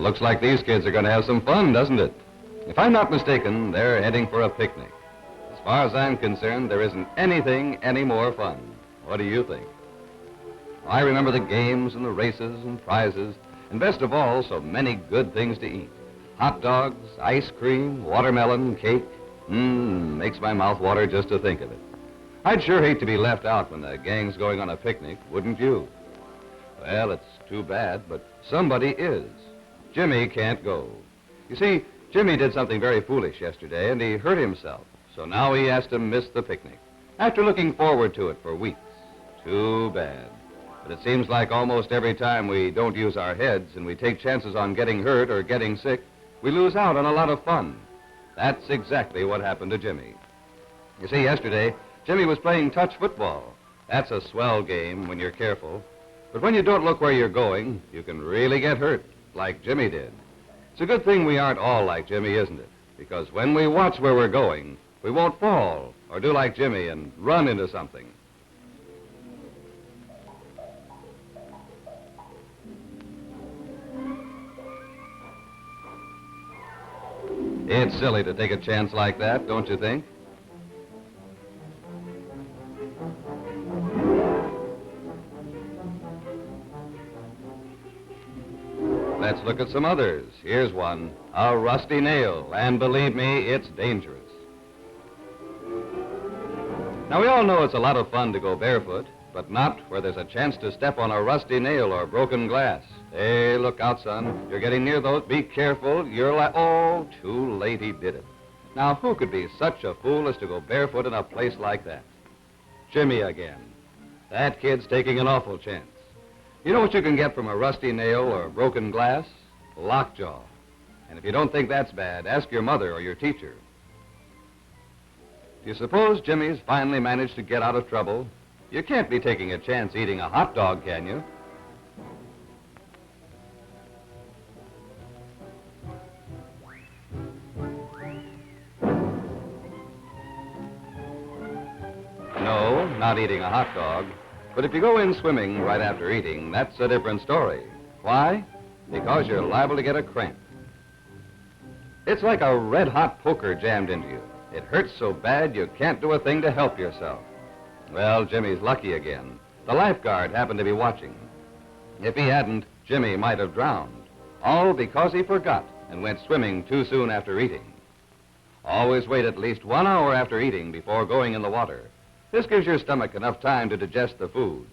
looks like these kids are going to have some fun, doesn't it? If I'm not mistaken, they're heading for a picnic. As far as I'm concerned, there isn't anything any more fun. What do you think? I remember the games and the races and prizes, and best of all, so many good things to eat. Hot dogs, ice cream, watermelon, cake. Makes my mouth water just to think of it. I'd sure hate to be left out when the gang's going on a picnic, wouldn't you? Well, it's too bad, but somebody is. Jimmy can't go. You see, Jimmy did something very foolish yesterday, and he hurt himself. So now he has to miss the picnic, after looking forward to it for weeks. Too bad. But it seems like almost every time we don't use our heads and we take chances on getting hurt or getting sick, we lose out on a lot of fun. That's exactly what happened to Jimmy. You see, yesterday, Jimmy was playing touch football. That's a swell game when you're careful. But when you don't look where you're going, you can really get hurt, like Jimmy did. It's a good thing we aren't all like Jimmy, isn't it? Because when we watch where we're going, we won't fall or do like Jimmy and run into something. It's silly to take a chance like that, don't you think? Let's look at some others. Here's one, a rusty nail, and believe me, it's dangerous. Now, we all know it's a lot of fun to go barefoot, but not where there's a chance to step on a rusty nail or broken glass. Hey, look out, son. You're getting near those. Be careful. Oh, too late he did it. Now, who could be such a fool as to go barefoot in a place like that? Jimmy again. That kid's taking an awful chance. You know what you can get from a rusty nail or broken glass? Lockjaw. And if you don't think that's bad, ask your mother or your teacher. Do you suppose Jimmy's finally managed to get out of trouble? You can't be taking a chance eating a hot dog, can you? No, not eating a hot dog. But if you go in swimming right after eating, that's a different story. Why? Because you're liable to get a cramp. It's like a red-hot poker jammed into you. It hurts so bad you can't do a thing to help yourself. Well, Jimmy's lucky again. The lifeguard happened to be watching. If he hadn't, Jimmy might have drowned. All because he forgot and went swimming too soon after eating. Always wait at least 1 hour after eating before going in the water. This gives your stomach enough time to digest the food.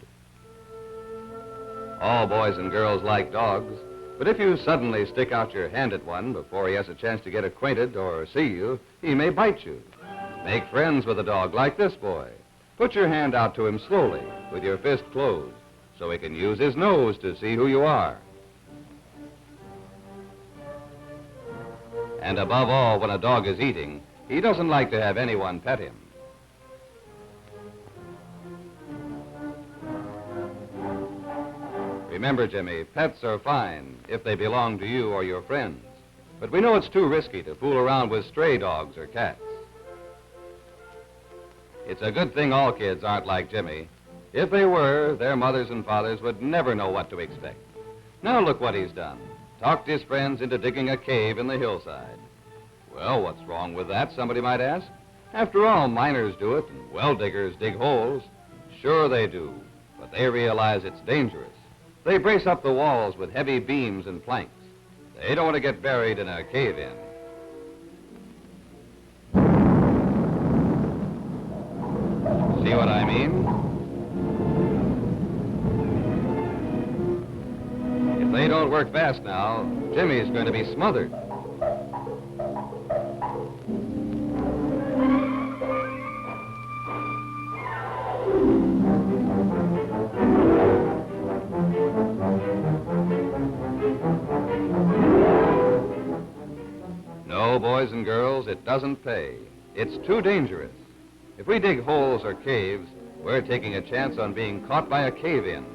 All boys and girls like dogs, but if you suddenly stick out your hand at one before he has a chance to get acquainted or see you, he may bite you. Make friends with a dog like this boy. Put your hand out to him slowly, with your fist closed, so he can use his nose to see who you are. And above all, when a dog is eating, he doesn't like to have anyone pet him. Remember, Jimmy, pets are fine if they belong to you or your friends. But we know it's too risky to fool around with stray dogs or cats. It's a good thing all kids aren't like Jimmy. If they were, their mothers and fathers would never know what to expect. Now look what he's done. Talked his friends into digging a cave in the hillside. Well, what's wrong with that, somebody might ask? After all, miners do it, and well diggers dig holes. Sure they do, but they realize it's dangerous. They brace up the walls with heavy beams and planks. They don't want to get buried in a cave-in. See what I mean? If they don't work fast now, Jimmy's going to be smothered. No, boys and girls, it doesn't pay. It's too dangerous. If we dig holes or caves, we're taking a chance on being caught by a cave-in.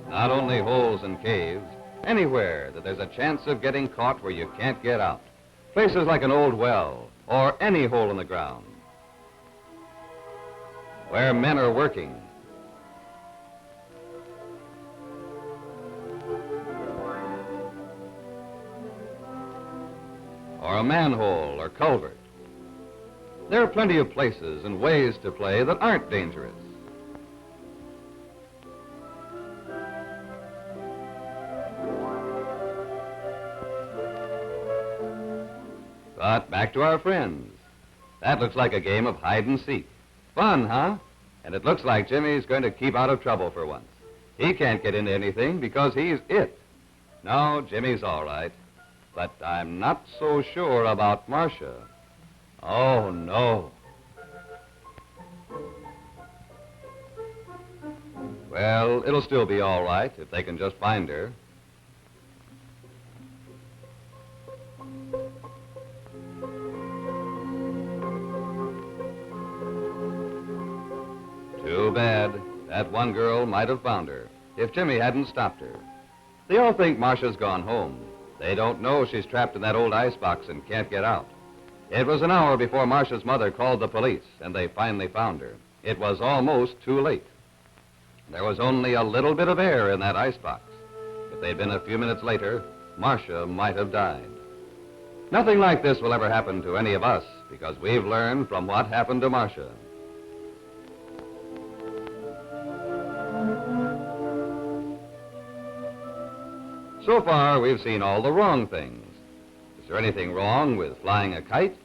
Not only holes and caves, anywhere that there's a chance of getting caught where you can't get out. Places like an old well or any hole in the ground. where men are working. Or a manhole or culvert. There are plenty of places and ways to play that aren't dangerous. But back to our friends. That looks like a game of hide and seek. Fun, huh? And it looks like Jimmy's going to keep out of trouble for once. He can't get into anything because he's it. No, Jimmy's all right. But I'm not so sure about Marcia. Oh, no. Well, it'll still be all right if they can just find her. Too bad. That one girl might have found her if Jimmy hadn't stopped her. They all think Marcia's gone home. They don't know she's trapped in that old icebox and can't get out. It was an hour before Marcia's mother called the police, and they finally found her. It was almost too late. There was only a little bit of air in that icebox. If they'd been a few minutes later, Marcia might have died. Nothing like this will ever happen to any of us because we've learned from what happened to Marcia. So far, we've seen all the wrong things. Is there anything wrong with flying a kite?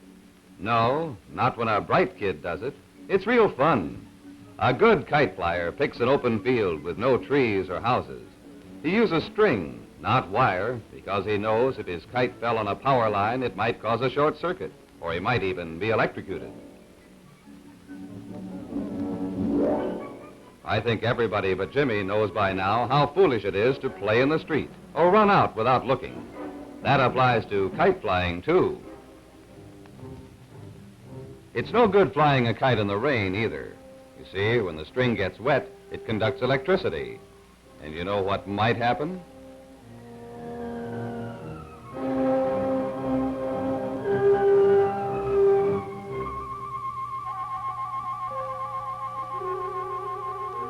No, not when a bright kid does it. It's real fun. A good kite flyer picks an open field with no trees or houses. He uses string, not wire, because he knows if his kite fell on a power line, it might cause a short circuit, or he might even be electrocuted. I think everybody but Jimmy knows by now how foolish it is to play in the street or run out without looking. That applies to kite flying, too. It's no good flying a kite in the rain, either. You see, when the string gets wet, it conducts electricity. And you know what might happen?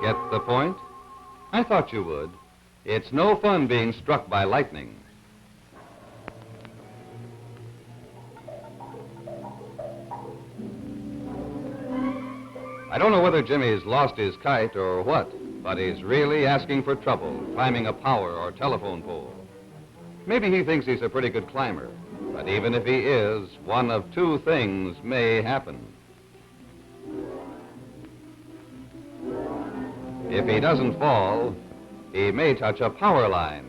Get the point? I thought you would. It's no fun being struck by lightning. I don't know whether Jimmy's lost his kite or what, but he's really asking for trouble climbing a power or telephone pole. Maybe he thinks he's a pretty good climber, but even if he is, one of two things may happen. If he doesn't fall, he may touch a power line.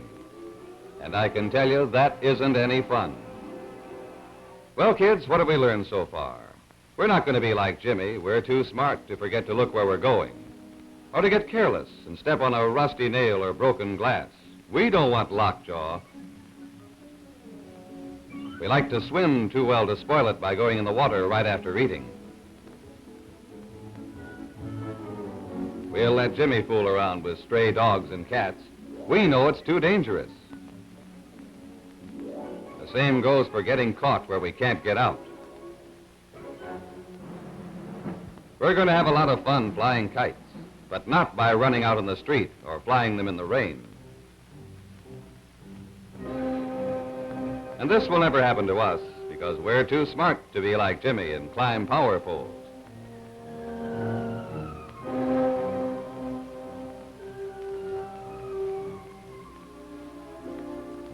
And I can tell you that isn't any fun. Well, kids, what have we learned so far? We're not going to be like Jimmy. We're too smart to forget to look where we're going, or to get careless and step on a rusty nail or broken glass. We don't want lockjaw. We like to swim too well to spoil it by going in the water right after eating. We'll let Jimmy fool around with stray dogs and cats. We know it's too dangerous. The same goes for getting caught where we can't get out. We're going to have a lot of fun flying kites, but not by running out on the street or flying them in the rain. And this will never happen to us because we're too smart to be like Jimmy and climb power poles.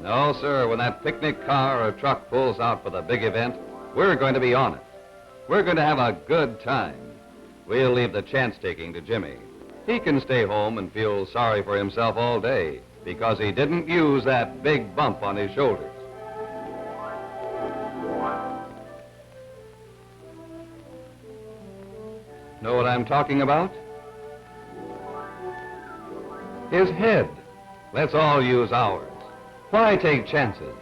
No, sir, when that picnic car or truck pulls out for the big event, we're going to be on it. We're going to have a good time. We'll leave the chance-taking to Jimmy. He can stay home and feel sorry for himself all day because he didn't use that big bump on his shoulders. Know what I'm talking about? His head. Let's all use ours. Why take chances?